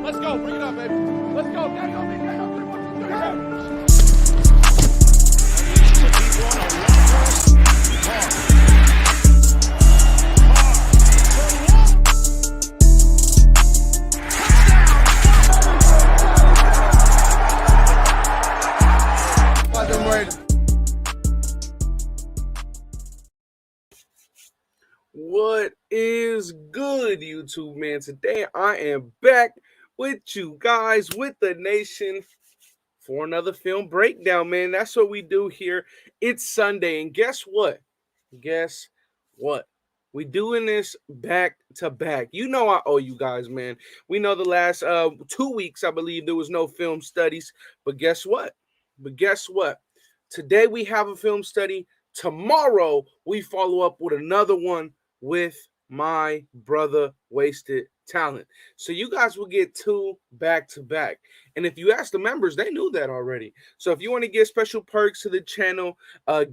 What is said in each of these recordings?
Let's go. Bring it up, baby. Let's go. Daddy on me. Daddy on me. What is good, YouTube, man? Today I am back with you guys, with the nation, for another film breakdown, man. That's what we do here. It's Sunday, and guess what? Guess what? We doing this back to back. You know I owe you guys, man. We know the last 2 weeks, I believe, there was no film studies. But guess what? Today we have a film study. Tomorrow we follow up with another one with my brother Wasted Talent. So you guys will get 2 back to back. And if you ask the members, they knew that already. So if you want to get special perks to the channel,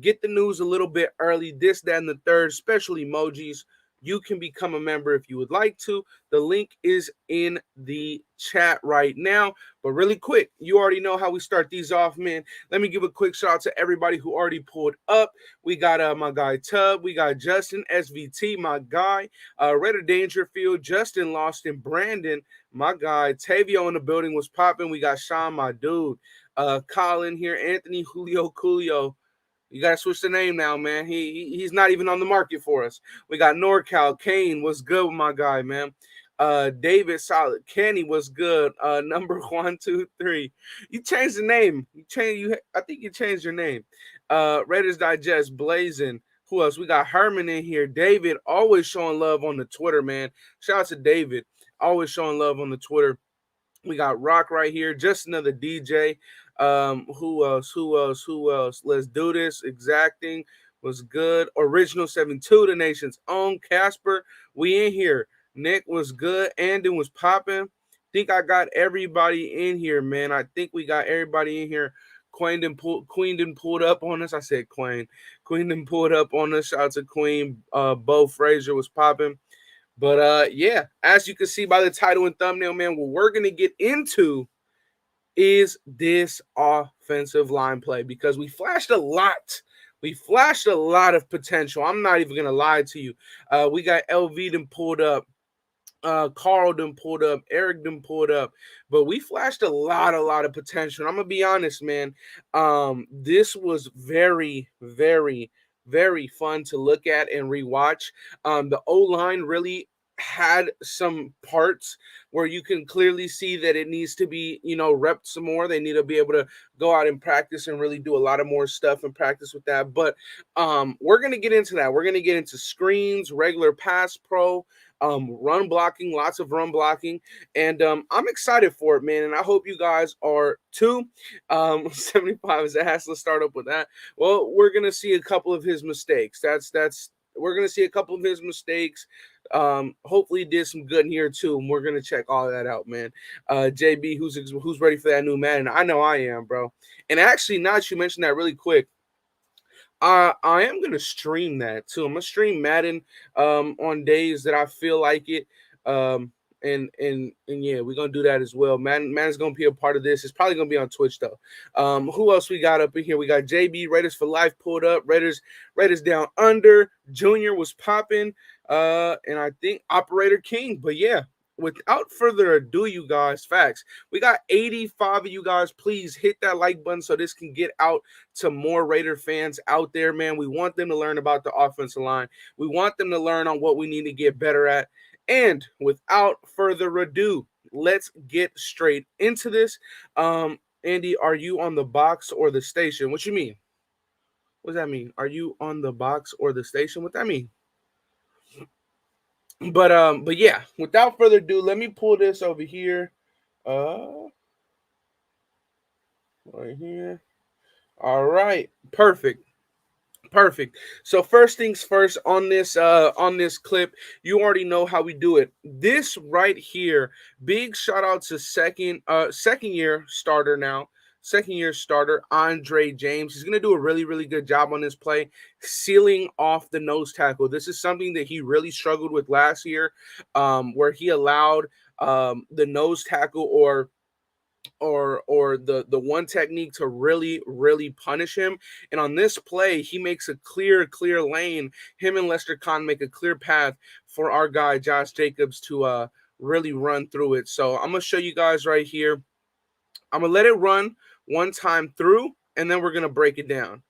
get the news a little bit early, this, that, and the third, special emojis, you can become a member if you would like to. The link is in the chat right now. But really quick, you already know how we start these off, man. Let me give a quick shout out to everybody who already pulled up. We got my guy Tub. We got Justin, SVT, my guy. Raider Dangerfield, Justin Lawson, Brandon, my guy. Tavio in the building was popping. We got Sean, my dude. Colin here. Anthony, Julio, Coolio. You got to switch the name now, man. He's not even on the market for us. We got NorCal. Kane, what's good with my guy, man? David, solid. Kenny, what's good? Number 1, 2, 3. You changed the name. I think you changed your name. Raiders Digest, Blazing. Who else? We got Herman in here. David, always showing love on the Twitter, man. Shout out to David. Always showing love on the Twitter. We got Rock right here. Just another DJ. Who else? Let's do this. Exacting was good. Original 72, the nation's own. Casper, we in here. Nick was good. Andon was popping. Think I got everybody in here, man. I think we got everybody in here. Queen done pulled up on us. I said Queen. Queen done pulled up on us. Shout out to Queen. Bo Frazier was popping. But yeah, as you can see by the title and thumbnail, man, what we're gonna get into is this offensive line play, because we flashed a lot. We flashed a lot of potential. I'm not even going to lie to you. We got LV done pulled up. Carl done pulled up. Eric done pulled up. But we flashed a lot of potential. And I'm going to be honest, man. This was very, very, very fun to look at and rewatch. The O-line really had some parts where you can clearly see that it needs to be, repped some more. They need to be able to go out and practice and really do a lot of more stuff and practice with that. But we're going to get into that. We're going to get into screens, regular pass pro, run blocking, lots of run blocking. And I'm excited for it, man. And I hope you guys are too. 75 is ass. Let's start up with that. Well, we're going to see a couple of his mistakes. We're going to see a couple of his mistakes. Hopefully did some good in here too, and we're gonna check all that out, man. JB, who's ready for that new Madden? I know I am, bro. And actually, now that you mentioned that, really quick, I am gonna stream that too. I'm gonna stream Madden on days that I feel like it. And yeah, we're gonna do that as well. Madden's gonna be a part of this. It's probably gonna be on Twitch though. Who else we got up in here? We got JB, Raiders for Life pulled up. Raiders Down Under. Junior was popping. And I think Operator King. But yeah, without further ado, you guys, facts. We got 85 of you guys. Please hit that like button so this can get out to more Raider fans out there, man. We want them to learn about the offensive line. We want them to learn on what we need to get better at. And without further ado, let's get straight into this. Andy, are you on the box or the station? What you mean? What does that mean? Are you on the box or the station? What that mean? But yeah, without further ado, let me pull this over here. Right here. All right, perfect. So first things first, on this clip, you already know how we do it. This right here, big shout out to second year starter Andre James. He's going to do a really, really good job on this play, sealing off the nose tackle. This is something that he really struggled with last year, where he allowed the nose tackle or the one technique to really punish him. And on this play, he makes a clear lane. Him and Lester Kahn make a clear path for our guy Josh Jacobs to really run through it. So I'm gonna show you guys right here. I'm gonna let it run one time through, and then we're gonna break it down.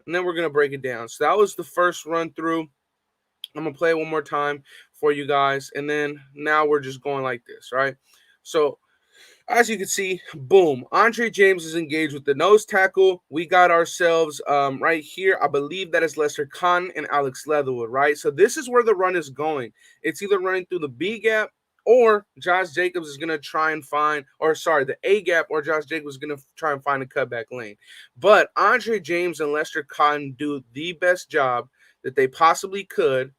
So that was the first run through. I'm gonna play it one more time for you guys, and then now we're just going like this, right? So as you can see, boom, Andre James is engaged with the nose tackle. We got ourselves right here. I believe that is Lester Kahn and Alex Leatherwood, right? So this is where the run is going. It's either running through the B gap or Josh Jacobs is going to try and find, or sorry, the A gap, or Josh Jacobs is going to try and find a cutback lane. But Andre James and Lester Kahn do the best job that they possibly could.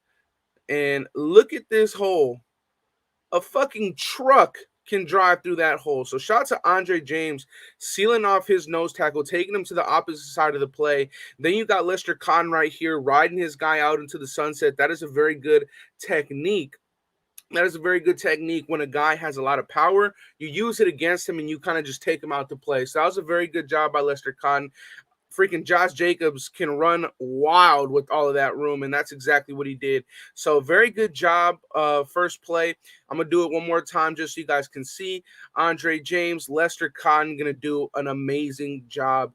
And look at this hole. A fucking truck can drive through that hole. So shout out to Andre James sealing off his nose tackle, taking him to the opposite side of the play. Then you got Lester Kahn right here riding his guy out into the sunset. That is a very good technique. That is a very good technique when a guy has a lot of power. You use it against him and you kind of just take him out to play. So that was a very good job by Lester Kahn. Freaking Josh Jacobs can run wild with all of that room, and that's exactly what he did. So very good job, first play. I'm going to do it one more time just so you guys can see. Andre James, Lester Kahn going to do an amazing job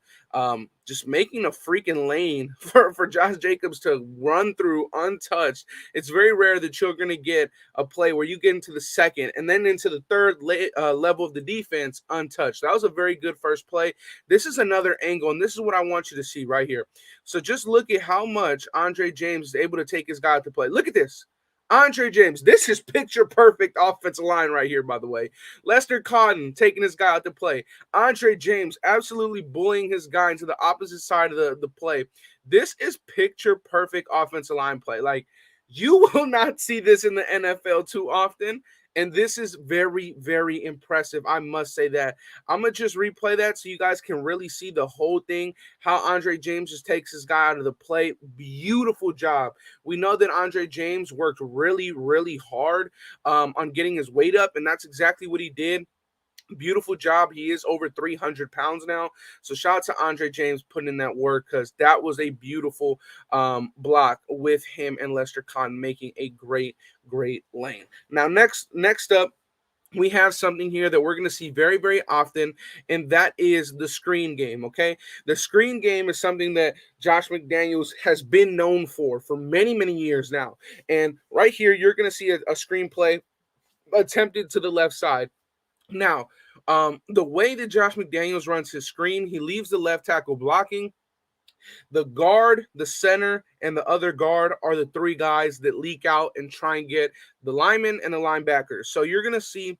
just making a freaking lane for Josh Jacobs to run through untouched. It's very rare that you're going to get a play where you get into the second and then into the third level of the defense untouched. That was a very good first play. This is another angle, and this is what I want you to see right here. So just look at how much Andre James is able to take his guy to play. Look at this. Andre James, this is picture perfect offensive line right here, by the way. Lester Cotton taking his guy out to play. Andre James absolutely bullying his guy into the opposite side of the play. This is picture perfect offensive line play. Like, you will not see this in the NFL too often. And this is very, very impressive. I must say that. I'm going to just replay that so you guys can really see the whole thing, how Andre James just takes his guy out of the play. Beautiful job. We know that Andre James worked really, really hard on getting his weight up, and that's exactly what he did. Beautiful job. He is over 300 pounds now. So shout out to Andre James putting in that work, because that was a beautiful block with him and Lester Cotton making a great lane. Now, next up, we have something here that we're going to see very, very often, and that is the screen game, okay? The screen game is something that Josh McDaniels has been known for many, many years now. And right here, you're going to see a screen play attempted to the left side. Now, the way that Josh McDaniels runs his screen, he leaves the left tackle blocking. The guard, the center, and the other guard are the three guys that leak out and try and get the linemen and the linebackers. So you're going to see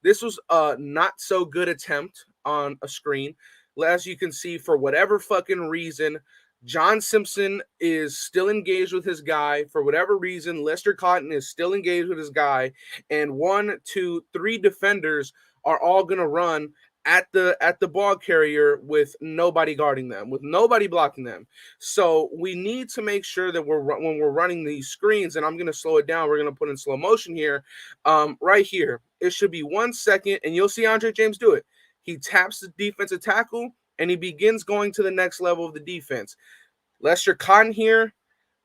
this was a not so good attempt on a screen. As you can see, for whatever fucking reason, John Simpson is still engaged with his guy. For whatever reason, Lester Cotton is still engaged with his guy. And 1, 2, 3 defenders are all going to run at the ball carrier with nobody guarding them, with nobody blocking them. So we need to make sure that when we're running these screens, and I'm going to slow it down, we're going to put in slow motion here, right here. It should be 1 second, and you'll see Andre James do it. He taps the defensive tackle, and he begins going to the next level of the defense. Lester Cotton here,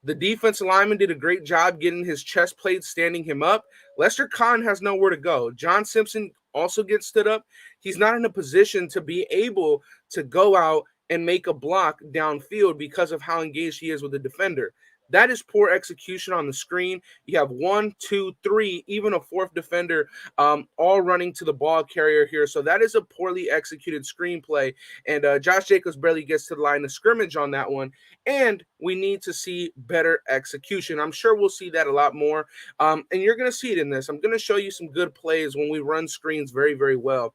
the defensive lineman did a great job getting his chest plate, standing him up. Lester Cotton has nowhere to go. John Simpson also gets stood up. He's not in a position to be able to go out and make a block downfield because of how engaged he is with the defender. That is poor execution on the screen. You have 1, 2, 3, even a fourth defender all running to the ball carrier here. So that is a poorly executed screenplay. And Josh Jacobs barely gets to the line of scrimmage on that one. And we need to see better execution. I'm sure we'll see that a lot more. And you're going to see it in this. I'm going to show you some good plays when we run screens very, very well.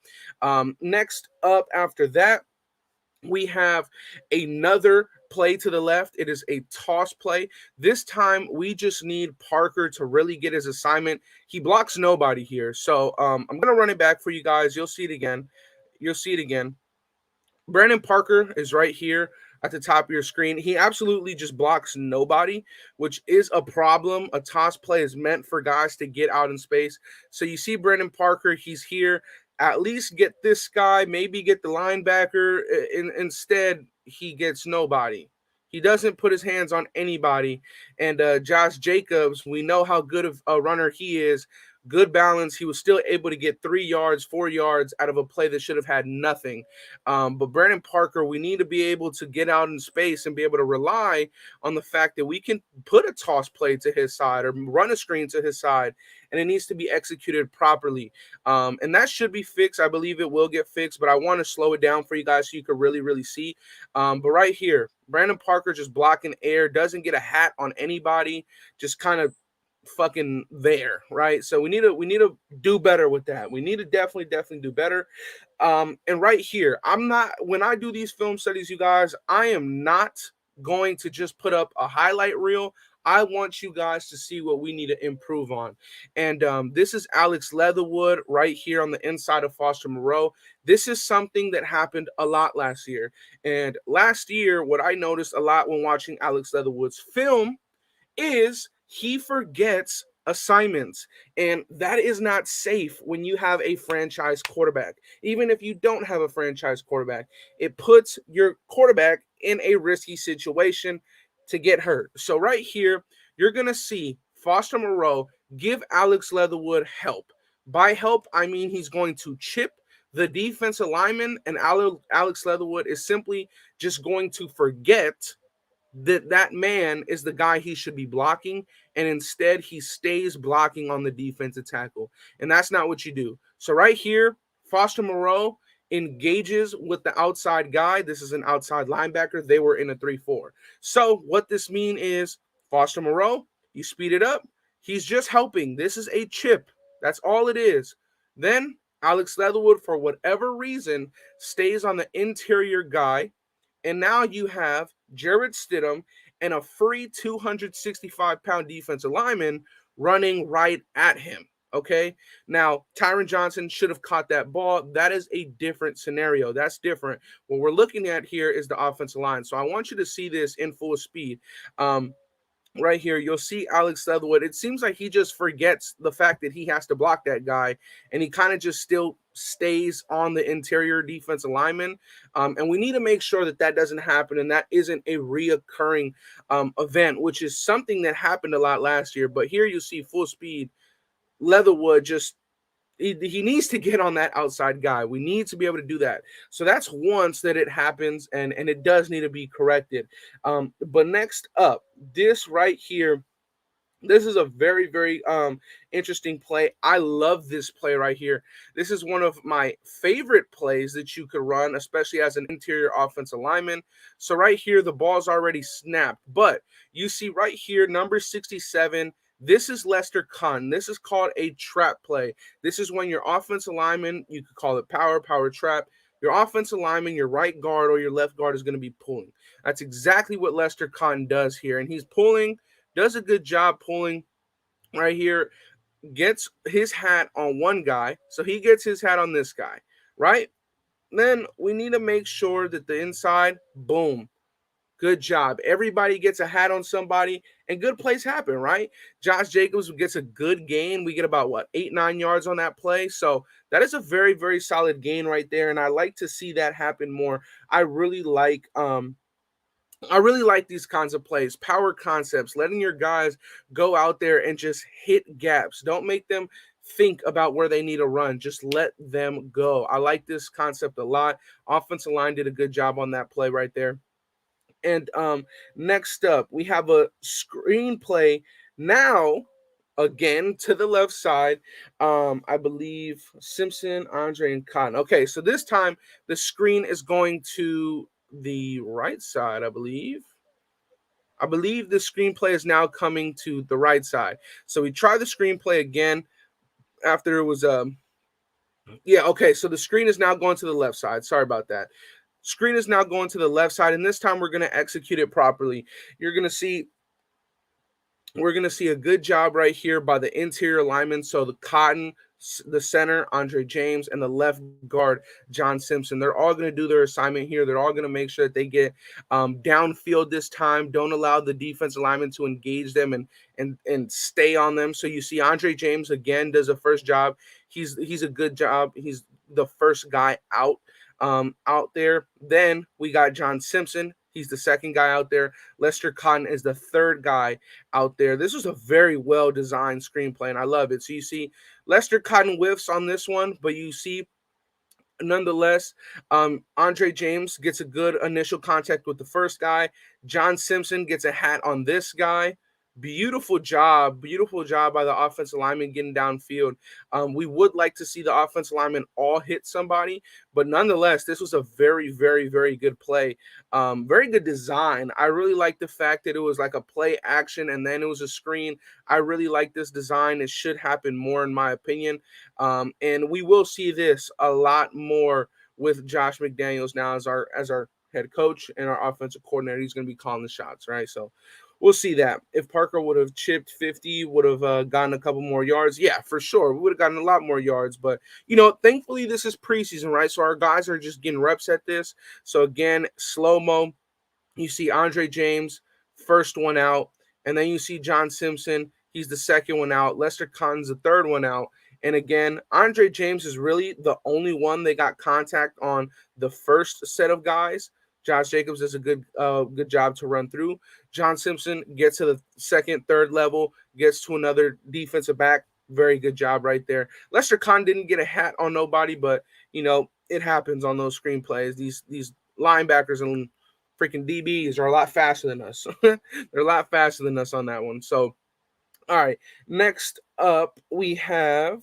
Next up after that, we have another play to the left. It is a toss play. This time we just need Parker to really get his assignment. He blocks nobody here. So I'm going to run it back for you guys. You'll see it again. Brandon Parker is right here. at the top of your screen. He absolutely just blocks nobody, which is a problem. A toss play is meant for guys to get out in space. So you see Brandon Parker, he's here. At least get this guy, maybe get the linebacker. Instead, he gets nobody. He doesn't put his hands on anybody. And Josh Jacobs, we know how good of a runner he is. Good balance. He was still able to get 3 yards, 4 yards out of a play that should have had nothing. But Brandon Parker, we need to be able to get out in space and be able to rely on the fact that we can put a toss play to his side or run a screen to his side, and it needs to be executed properly. And that should be fixed. I believe it will get fixed, but I want to slow it down for you guys so you can really, really see. But right here, Brandon Parker just blocking air, doesn't get a hat on anybody, just kind of fucking there, right? So we need to do better with that. We need to definitely do better. And right here, when I do these film studies, you guys, I am not going to just put up a highlight reel. I want you guys to see what we need to improve on. And this is Alex Leatherwood right here on the inside of Foster Moreau. This is something that happened a lot last year. And last year, what I noticed a lot when watching Alex Leatherwood's film is he forgets assignments, and that is not safe when you have a franchise quarterback. Even if you don't have a franchise quarterback, it puts your quarterback in a risky situation to get hurt. So right here, you're going to see Foster Moreau give Alex Leatherwood help. By help, I mean he's going to chip the defensive lineman, and Alex Leatherwood is simply just going to forget that man is the guy he should be blocking, and instead he stays blocking on the defensive tackle. And that's not what you do. So right here, Foster Moreau engages with the outside guy. This is an outside linebacker. They were in a 3-4. So what this means is Foster Moreau, you speed it up. He's just helping. This is a chip. That's all it is. Then Alex Leatherwood, for whatever reason, stays on the interior guy. And now you have Jarrett Stidham and a free 265-pound defensive lineman running right at him. Okay, now Tyron Johnson should have caught that ball. That is a different scenario. That's different. What we're looking at here is the offensive line. So I want you to see this in full speed. Right here, you'll see Alex Leatherwood. It seems like he just forgets the fact that he has to block that guy, and he kind of just still stays on the interior defensive lineman. And we need to make sure that that doesn't happen, and that isn't a reoccurring event, which is something that happened a lot last year. But here you see full speed Leatherwood just he needs to get on that outside guy. We need to be able to do that. So that's once that it happens, and it does need to be corrected. But next up, this right here, this is a very, very interesting play. I love this play right here. This is one of my favorite plays that you could run, especially as an interior offensive lineman. So right here, the ball's already snapped. But you see right here, number 67, this is Lester Cotton. This is called a trap play. This is when your offensive lineman, you could call it power trap. Your offensive lineman, your right guard or your left guard is going to be pulling. That's exactly what Lester Cotton does here. And he's pulling, does a good job pulling right here, gets his hat on one guy. So he gets his hat on this guy, right? Then we need to make sure that the inside, boom. Good job. Everybody gets a hat on somebody, and good plays happen, right? Josh Jacobs gets a good gain. We get about, 8-9 yards on that play. So that is a very, very solid gain right there, and I like to see that happen more. I really like these kinds of plays, power concepts, letting your guys go out there and just hit gaps. Don't make them think about where they need to run. Just let them go. I like this concept a lot. Offensive line did a good job on that play right there. And next up, we have a screenplay now, again, to the left side. I believe Simpson, Andre, and Cotton. Okay, so this time the screen is going to the right side, I believe. I believe the screenplay is now coming to the right side. So we try the screenplay again after it was yeah, okay, so the screen is now going to the left side. Sorry about that. Screen is now going to the left side, and this time we're going to execute it properly. We're going to see a good job right here by the interior lineman. So the Cotton the center, Andre James, and the left guard, John Simpson. They're all going to do their assignment here. They're all going to make sure that they get downfield this time. Don't allow the defensive lineman to engage them and stay on them. So you see Andre James again does a first job. He's a good job. He's the first guy out there. Then we got John Simpson. He's the second guy out there. Lester Cotton is the third guy out there. This was a very well-designed screenplay, and I love it. So you see Lester Cotton whiffs on this one, but you see nonetheless, Andre James gets a good initial contact with the first guy. John Simpson gets a hat on this guy. Beautiful job by the offensive lineman getting downfield. We would like to see the offensive lineman all hit somebody, but nonetheless, this was a very, very, very good play. Very good design. I really like the fact that it was like a play action and then it was a screen. I really like this design. It should happen more, in my opinion. And we will see this a lot more with Josh McDaniels now as our head coach and our offensive coordinator. He's going to be calling the shots, right? So we'll see that. If Parker would have chipped 50, would have gotten a couple more yards, yeah, for sure. We would have gotten a lot more yards. But, thankfully this is preseason, right? So our guys are just getting reps at this. So, again, slow-mo, you see Andre James, first one out. And then you see John Simpson. He's the second one out. Lester Cotton's the third one out. And, again, Andre James is really the only one they got contact on the first set of guys. Josh Jacobs does a good job to run through. John Simpson gets to the second, third level, gets to another defensive back. Very good job right there. Lester Cotton didn't get a hat on nobody, but, it happens on those screenplays. These linebackers and freaking DBs are a lot faster than us. They're a lot faster than us on that one. So, all right. Next up, we have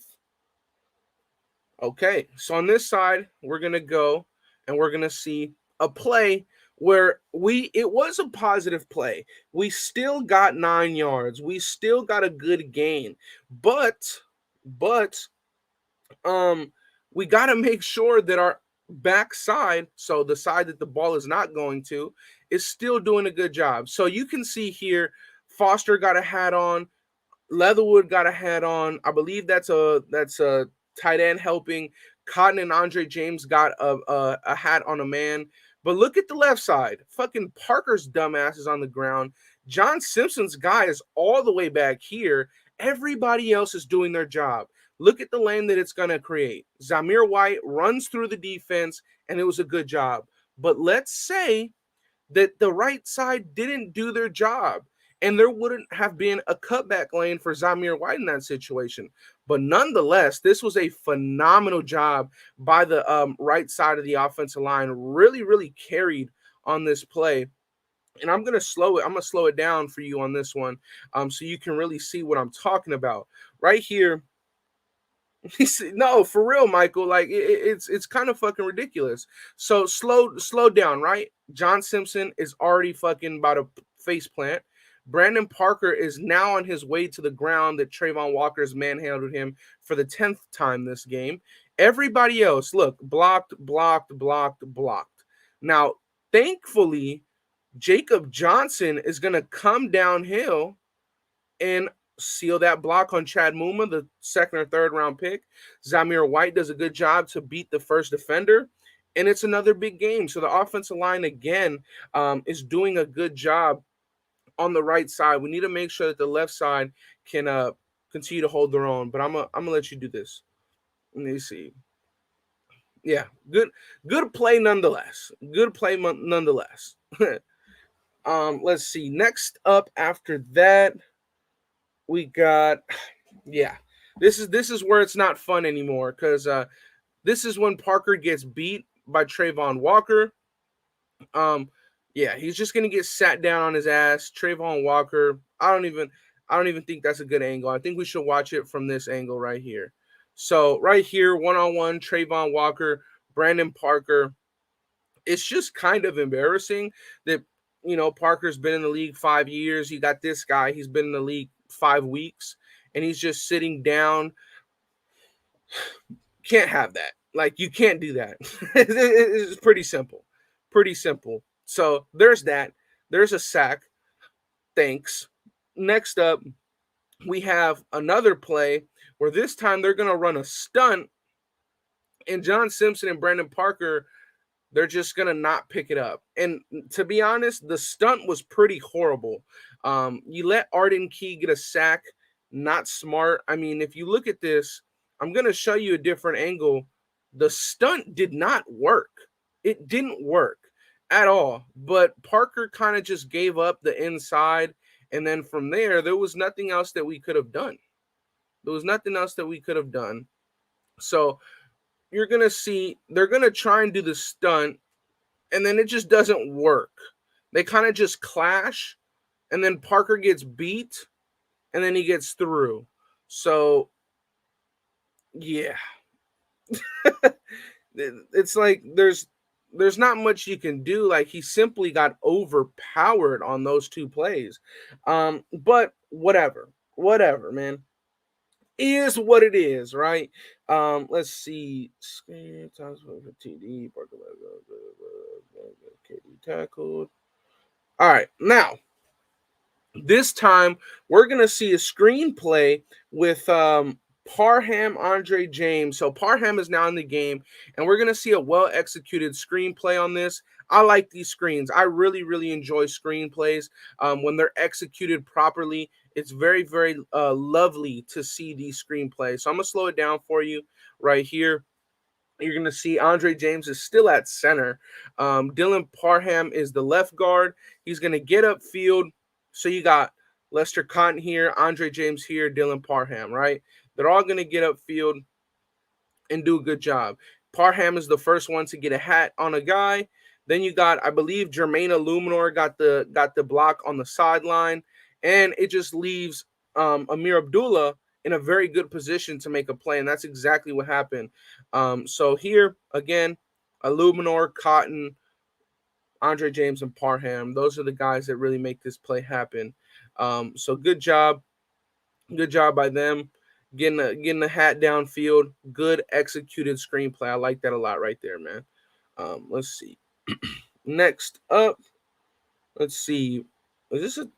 – okay. So on this side, we're going to go and we're going to see a play where it was a positive play. We still got 9 yards. We still got a good gain. But we got to make sure that our backside, so the side that the ball is not going to, is still doing a good job. So you can see here, Foster got a hat on, Leatherwood got a hat on. I believe that's a tight end helping. Cotton and Andre James got a hat on a man. But look at the left side. Fucking Parker's dumbass is on the ground. John Simpson's guy is all the way back here. Everybody else is doing their job. Look at the lane that it's going to create. Zamir White runs through the defense, and it was a good job. But let's say that the right side didn't do their job, and there wouldn't have been a cutback lane for Zamir White in that situation. But nonetheless, this was a phenomenal job by the right side of the offensive line. Really, really carried on this play. And I'm going to slow it down for you on this one so you can really see what I'm talking about. Right here, no, for real, Michael. Like it's kind of fucking ridiculous. So slow down, right? John Simpson is already fucking about to face plant. Brandon Parker is now on his way to the ground that Trayvon Walker's manhandled him for the 10th time this game. Everybody else, look, blocked. Now, thankfully, Jacob Johnson is going to come downhill and seal that block on Chad Muma, the second or third round pick. Zamir White does a good job to beat the first defender, and it's another big game. So the offensive line, again, is doing a good job on the right side. We need to make sure that the left side can continue to hold their own. But I'm gonna let you do this. Let me see. Yeah, good play nonetheless. Let's see. Next up after that, we got This is where it's not fun anymore because this is when Parker gets beat by Trayvon Walker. He's just gonna get sat down on his ass. Trayvon Walker. I don't even think that's a good angle. I think we should watch it from this angle right here. So right here, 1-on-1, Trayvon Walker, Brandon Parker. It's just kind of embarrassing that Parker's been in the league 5 years. You got this guy, he's been in the league 5 weeks, and he's just sitting down. Can't have that. Like, you can't do that. It's pretty simple. So there's that. There's a sack. Thanks. Next up, we have another play where this time they're going to run a stunt, and John Simpson and Brandon Parker, they're just going to not pick it up. And to be honest, the stunt was pretty horrible. You let Arden Key get a sack, not smart. I mean, if you look at this, I'm going to show you a different angle. The stunt did not work. It didn't work at all. But Parker kind of just gave up the inside. And then from there was nothing else that we could have done. There was nothing else that we could have done. So you're going to see they're going to try and do the stunt, and then it just doesn't work. They kind of just clash, and then Parker gets beat, and then he gets through. So, yeah. It's like there's not much you can do. Like, he simply got overpowered on those two plays. But whatever, man. Is what it is, right? Let's see. TD, KD tackled. All right, now this time we're gonna see a screenplay with Parham Andre James. So Parham is now in the game, and we're gonna see a well-executed screenplay on this. I like these screens. I really, really enjoy screenplays when they're executed properly. It's very, very lovely to see these screenplays. So I'm gonna slow it down for you right here. You're going to see Andre James is still at center. Dylan Parham is the left guard. He's going to get upfield. So you got Lester Cotton here, Andre James here, Dylan Parham, right? They're all going to get upfield and do a good job. Parham is the first one to get a hat on a guy. Then you got, I believe, Jermaine Illuminor got the block on the sideline, and it just leaves Amir Abdullah in a very good position to make a play, and that's exactly what happened. So here, again, Illuminor, Cotton, Andre James, and Parham, those are the guys that really make this play happen. So good job by them getting the hat downfield. Good executed screenplay. I like that a lot right there, man. Let's see. Next up, let's see. Is this a...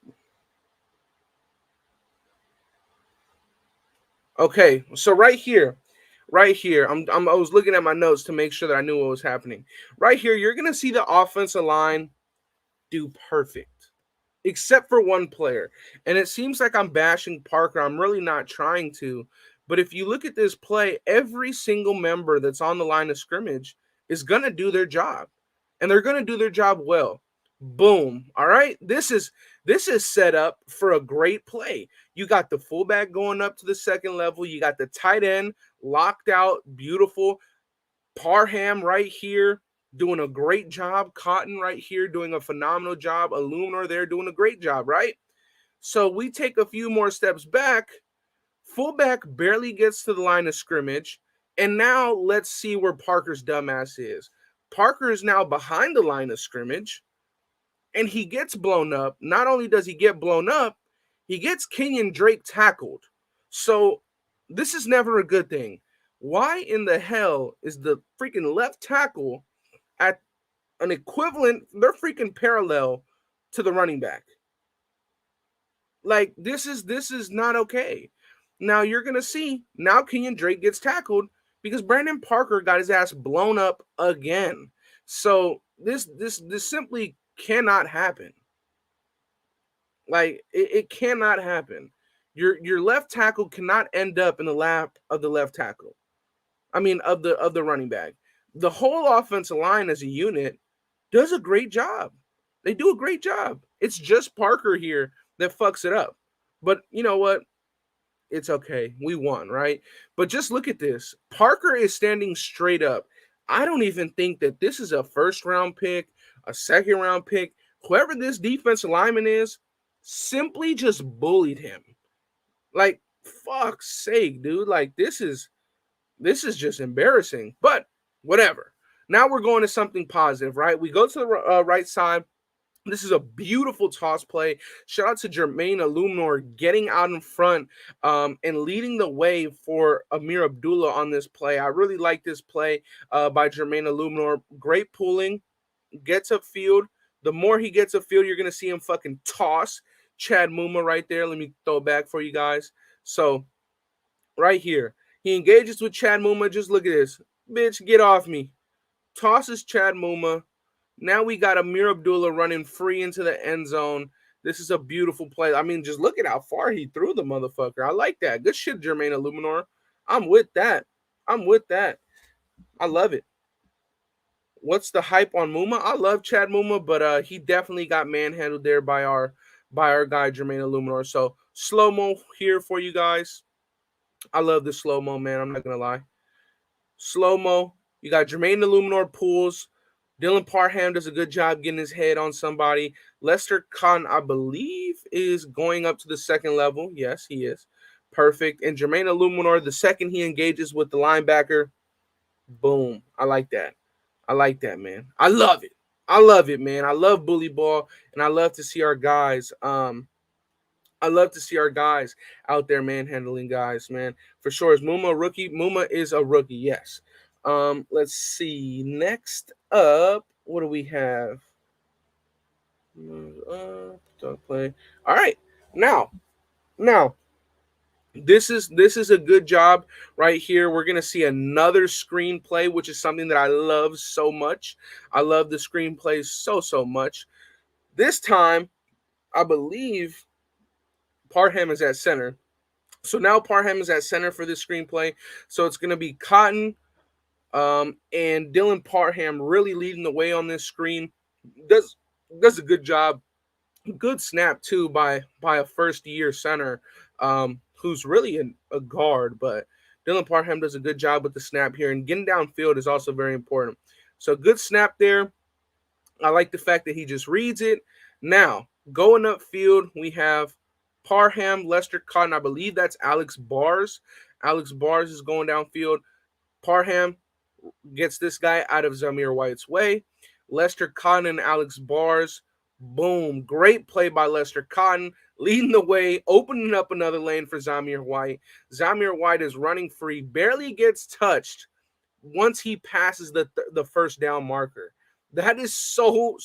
Okay, so right here, I was looking at my notes to make sure that I knew what was happening. Right here, you're gonna see the offensive line do perfect, except for one player. And it seems like I'm bashing Parker. I'm really not trying to. But if you look at this play, every single member that's on the line of scrimmage is gonna do their job, and they're gonna do their job well. Boom. All right. This is set up for a great play. You got the fullback going up to the second level. You got the tight end locked out. Beautiful. Parham right here doing a great job. Cotton right here doing a phenomenal job. Illuminor there doing a great job, right? So we take a few more steps back. Fullback barely gets to the line of scrimmage. And now let's see where Parker's dumbass is. Parker is now behind the line of scrimmage, and he gets blown up. Not only does he get blown up, he gets Kenyon Drake tackled. So this is never a good thing. Why in the hell is the freaking left tackle at an equivalent, they're freaking parallel to the running back? Like, this is not okay. Now you're going to see, now Kenyon Drake gets tackled because Brandon Parker got his ass blown up again. So this simply cannot happen. Like, it cannot happen. Your left tackle cannot end up in the lap of the left tackle. I mean, of the running back. The whole offensive line as a unit does a great job. They do a great job. It's just Parker here that fucks it up. But you know what? It's okay. We won, right? But just look at this. Parker is standing straight up. I don't even think that this is a first-round pick, a second-round pick. Whoever this defensive lineman is simply just bullied him. Like, fuck's sake, dude. Like, this is just embarrassing. But whatever. Now we're going to something positive, right? We go to the right side. This is a beautiful toss play. Shout out to Jermaine Illuminor getting out in front and leading the way for Amir Abdullah on this play. I really like this play by Jermaine Illuminor. Great pulling, gets upfield. The more he gets upfield, you're going to see him fucking toss. Chad Muma right there. Let me throw it back for you guys. So right here, he engages with Chad Muma. Just look at this. Bitch, get off me. Tosses Chad Muma. Now we got Amir Abdullah running free into the end zone. This is a beautiful play. I mean, just look at how far he threw the motherfucker. I like that. Good shit, Jermaine Illuminor. I'm with that. I'm with that. I love it. What's the hype on Muma? I love Chad Muma, but he definitely got manhandled there by our guy Jermaine Illuminor. So slow-mo here for you guys. I love the slow-mo, man. I'm not gonna lie. Slow-mo. You got Jermaine Illuminor pulls. Dylan Parham does a good job getting his head on somebody. Lester Cotton, I believe, is going up to the second level. Yes, he is. Perfect. And Jermaine Illuminor, the second he engages with the linebacker, boom. I like that. I like that, man. I love it. I love it, man. I love bully ball, and I love to see our guys. I love to see our guys out there manhandling guys, man. For sure. Is Muma a rookie? Muma is a rookie, yes. Let's see. Next up, what do we have? Don't play. All right. Now, this is a good job right here. We're gonna see another screenplay, which is something that I love so much. I love the screenplays so much. This time, I believe Parham is at center. So now Parham is at center for this screenplay. So it's gonna be Cotton and Dylan Parham really leading the way on this screen. Does a good job. Good snap too by a first year center who's really a guard, but Dylan Parham does a good job with the snap here, and getting downfield is also very important. So good snap there. I like the fact that he just reads it. Now going upfield, we have Parham, Lester Cotton. I believe that's Alex Bars. Alex Bars is going downfield. Parham gets this guy out of Zamir White's way. Lester Cotton and Alex Bars. Boom. Great play by Lester Cotton, leading the way, opening up another lane for Zamir White. Zamir White is running free, barely gets touched once he passes the first down marker. That is so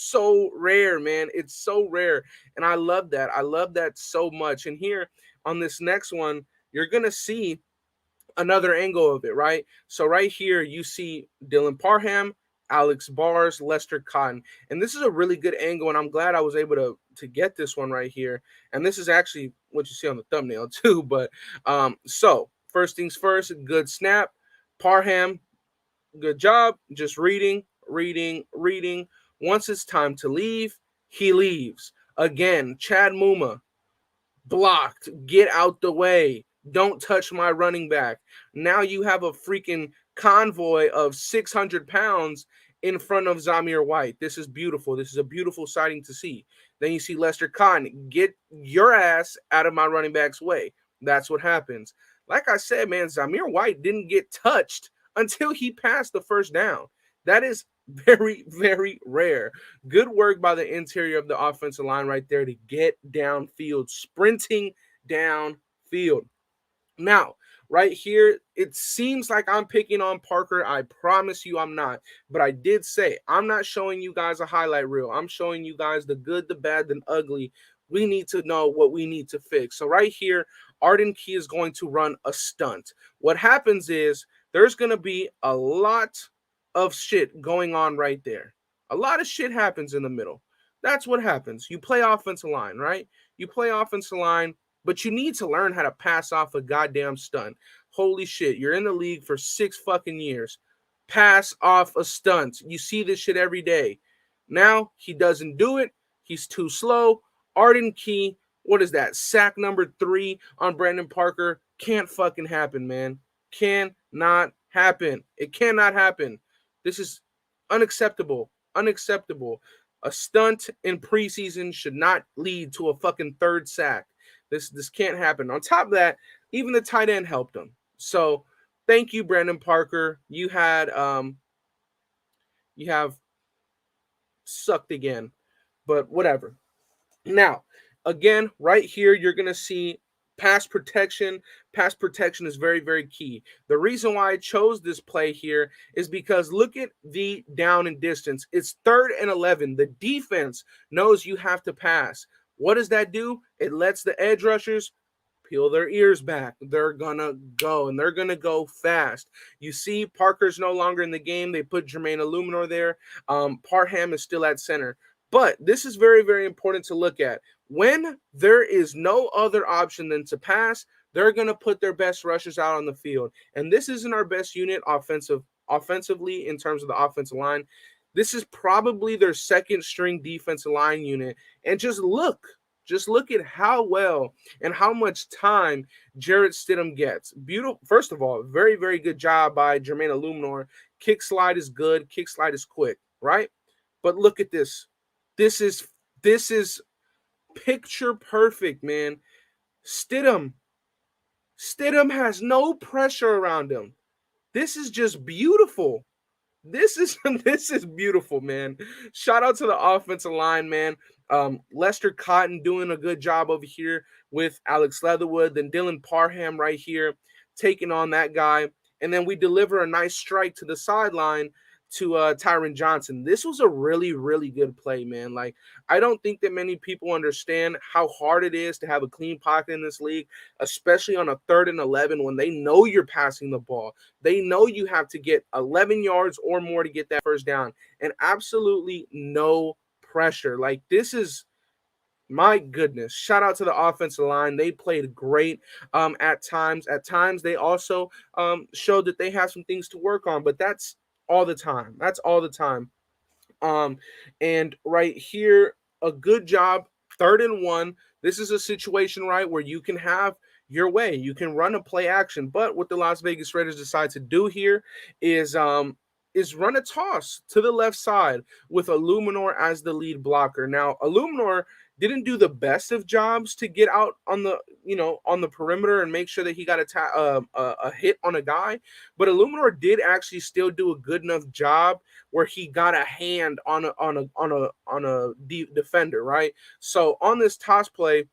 rare, man. It's so rare, and I love that. I love that so much. And here on this next one, you're going to see another angle of it, right? So right here, you see Dylan Parham, Alex Bars, Lester Cotton. And this is a really good angle, and I'm glad I was able to get this one right here. And this is actually what you see on the thumbnail too. But so first things first, good snap. Parham, good job. Just reading. Once it's time to leave, he leaves. Again, Chad Muma, blocked. Get out the way. Don't touch my running back. Now you have a freaking convoy of 600 pounds in front of Zamir White. This is beautiful. This is a beautiful sighting to see. Then you see Lester Cotton, get your ass out of my running back's way. That's what happens. Like I said, man, Zamir White didn't get touched until he passed the first down. That is very rare. Good work by the interior of the offensive line right there to get downfield, sprinting downfield. Now, right here, it seems like I'm picking on Parker. I promise you I'm not. But I did say I'm not showing you guys a highlight reel. I'm showing you guys the good, the bad, the ugly. We need to know what we need to fix. So right here, Arden Key is going to run a stunt. What happens is there's going to be a lot of shit going on right there. A lot of shit happens in the middle. That's what happens. You play offensive line, right? You play offensive line. But you need to learn how to pass off a goddamn stunt. Holy shit, you're in the league for 6 fucking years. Pass off a stunt. You see this shit every day. Now, he doesn't do it. He's too slow. Arden Key, what is that? Sack number 3 on Brandon Parker. Can't fucking happen, man. Cannot happen. It cannot happen. This is unacceptable. Unacceptable. A stunt in preseason should not lead to a fucking 3rd sack. This can't happen. On top of that, even the tight end helped him. So thank you, Brandon Parker. You have sucked again, but whatever. Now, again, right here, you're going to see pass protection. Pass protection is very key. The reason why I chose this play here is because look at the down and distance. It's 3rd and 11. The defense knows you have to pass. What does that do? It lets the edge rushers peel their ears back. They're gonna go, and they're gonna go fast. You see, Parker's no longer in the game. They put Jermaine Illuminor there. Parham is still at center. But this is very, very important to look at. When there is no other option than to pass, they're gonna put their best rushers out on the field. And this isn't our best unit offensively in terms of the offensive line. This is probably their second string defensive line unit. And just look at how well and how much time Jarrett Stidham gets. Beautiful. First of all, very, very good job by Jermaine Illuminor. Kick slide is good. Kick slide is quick, right? But look at this. This is picture perfect, man. Stidham has no pressure around him. This is just beautiful. This is beautiful, man. Shout out to the offensive line, man. Lester Cotton doing a good job over here with Alex Leatherwood. Then Dylan Parham right here taking on that guy. And then we deliver a nice strike to the sideline to Tyron Johnson. This was a really, really good play, man. Like, I don't think that many people understand how hard it is to have a clean pocket in this league, especially on a 3rd and 11 when they know you're passing the ball. They know you have to get 11 yards or more to get that first down, and absolutely no pressure. Like, this is, my goodness. Shout out to the offensive line. They played great at times. At times, they also showed that they have some things to work on, but that's all the time. That's all the time. And right here, a good job, 3rd and 1. This is a situation, right, where you can have your way. You can run a play action. But what the Las Vegas Raiders decide to do here is run a toss to the left side with Illuminor as the lead blocker. Now, Illuminor didn't do the best of jobs to get out on the perimeter and make sure that he got a hit on a guy, but Illuminor did actually still do a good enough job where he got a hand on a defender, right? So on this toss play,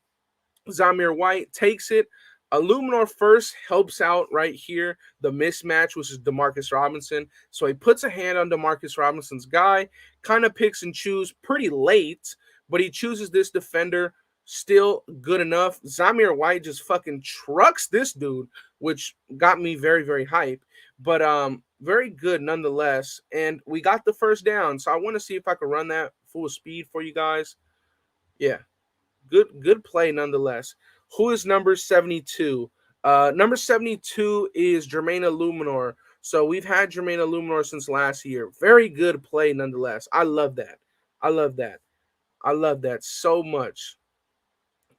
Zamir White takes it. Illuminor first helps out right here, the mismatch, which is Demarcus Robinson. So he puts a hand on Demarcus Robinson's guy, kind of picks and chooses pretty late, but he chooses this defender, still good enough. Zamir White just fucking trucks this dude, which got me very, very hype. But very good nonetheless. And we got the first down. So I want to see if I can run that full speed for you guys. Yeah. Good play nonetheless. Who is number 72? Number 72 is Jermaine Illuminor. So we've had Jermaine Illuminor since last year. Very good play nonetheless. I love that. I love that so much.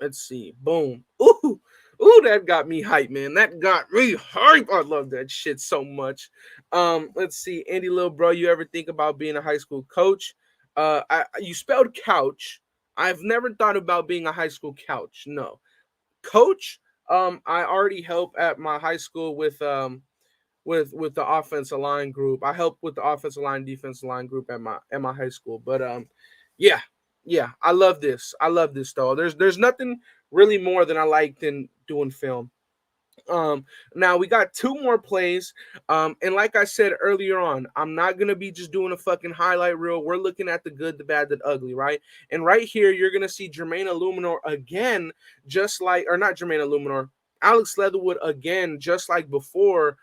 Let's see. Boom. Ooh, that got me hype, man. That got me hype. I love that shit so much. Let's see. Andy, little bro, you ever think about being a high school coach? You spelled couch. I've never thought about being a high school couch. No. Coach, I already help at my high school with the offensive line group. I help with the offensive line, defensive line group at my high school. But yeah, I love this. I love this though. There's nothing really more than I like than doing film. Now we got 2 more plays. And like I said earlier on, I'm not gonna be just doing a fucking highlight reel. We're looking at the good, the bad, the ugly, right? And right here, you're gonna see Jermaine Illuminor again, not Jermaine Illuminor, Alex Leatherwood again, just like before.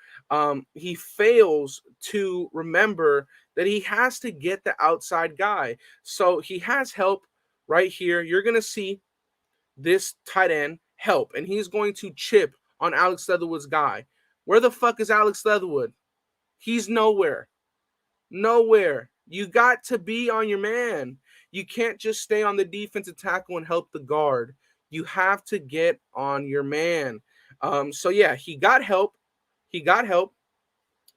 He fails to remember that he has to get the outside guy. So he has help right here. You're gonna see this tight end help, and he's going to chip on Alex Leatherwood's guy. Where the fuck is Alex Leatherwood? He's nowhere. Nowhere. You got to be on your man. You can't just stay on the defensive tackle and help the guard. You have to get on your man. So yeah, he got help. He got help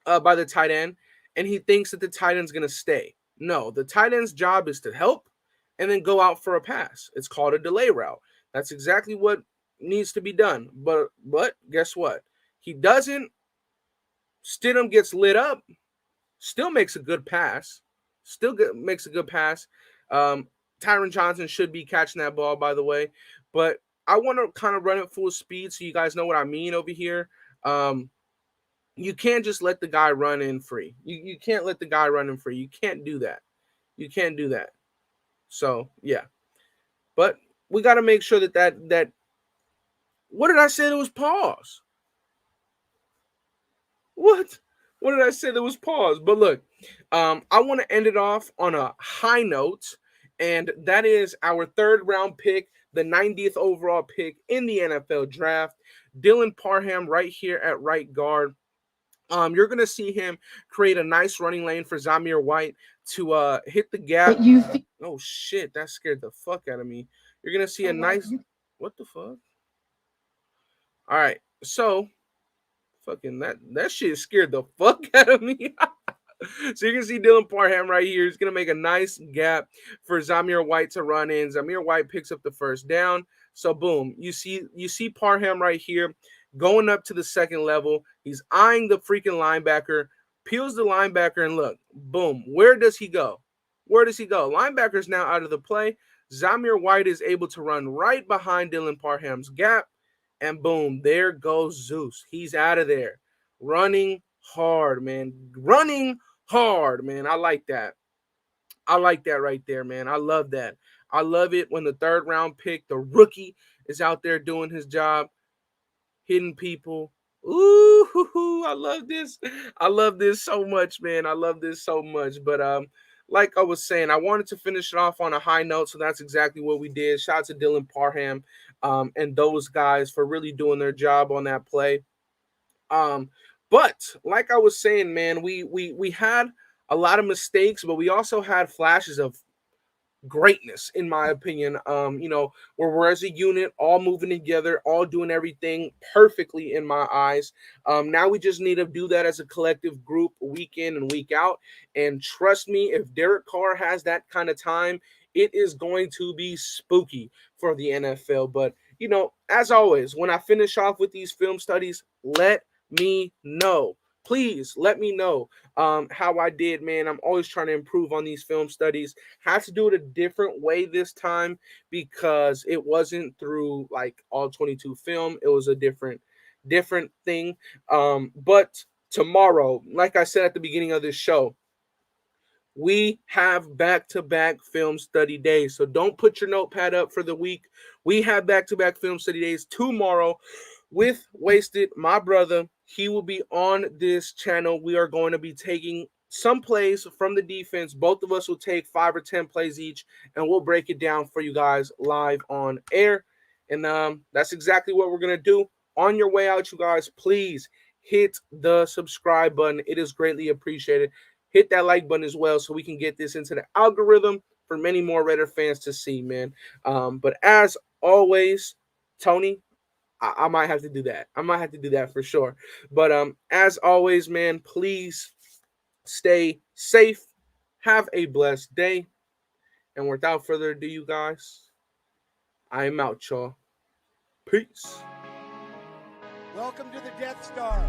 by the tight end, and he thinks that the tight end's going to stay. No, the tight end's job is to help and then go out for a pass. It's called a delay route. That's exactly what needs to be done. But guess what? He doesn't. Stidham gets lit up. Still makes a good pass. Makes a good pass. Tyron Johnson should be catching that ball, by the way. But I want to kind of run it full speed so you guys know what I mean over here. You can't just let the guy run in free. You can't let the guy run in free. You can't do that. You can't do that. So, yeah. But we got to make sure that what did I say? There was pause. What? What did I say? There was pause. But look, I want to end it off on a high note, and that is our third round pick, the 90th overall pick in the NFL draft, Dylan Parham, right here at right guard. You're gonna see him create a nice running lane for Zamir White to hit the gap. Oh shit, that scared the fuck out of me. You're gonna see a nice. What the fuck? All right, so fucking that shit scared the fuck out of me. So you can see Dylan Parham right here. He's gonna make a nice gap for Zamir White to run in. Zamir White picks up the first down. So boom, you see Parham right here going up to the second level. He's eyeing the freaking linebacker, peels the linebacker, and look, boom. Where does he go? Where does he go? Linebacker's now out of the play. Zamir White is able to run right behind Dylan Parham's gap. And boom, there goes Zeus. He's out of there. Running hard, man. Running hard, man. I like that. I like that right there, man. I love that. I love it when the third round pick, the rookie, is out there doing his job, hitting people. Ooh, I love this. I love this so much, man. I love this so much. But like I was saying, I wanted to finish it off on a high note, so that's exactly what we did. Shout out to Dylan Parham and those guys for really doing their job on that play. But like I was saying, man, we had a lot of mistakes, but we also had flashes of greatness, in my opinion. Where we're as a unit, all moving together, all doing everything perfectly in my eyes. Now we just need to do that as a collective group, week in and week out. And trust me, if Derek Carr has that kind of time, it is going to be spooky for the NFL. But as always, when I finish off with these film studies, let me know. Please let me know how I did, man. I'm always trying to improve on these film studies. Had to do it a different way this time because it wasn't through like all 22 film. It was a different thing. But tomorrow, like I said at the beginning of this show, we have back-to-back film study days. So don't put your notepad up for the week. We have back-to-back film study days tomorrow with Wasted, my brother. He will be on this channel. We are going to be taking some plays from the defense. Both of us will take 5 or 10 plays each, and we'll break it down for you guys live on air. And that's exactly what we're going to do. On your way out, you guys, please hit the subscribe button. It is greatly appreciated. Hit that like button as well so we can get this into the algorithm for many more Raider fans to see, man. But as always, Tony, I might have to do that. I might have to do that for sure. But as always, man, please stay safe. Have a blessed day. And without further ado, you guys, I am out, y'all. Peace. Welcome to the Death Star.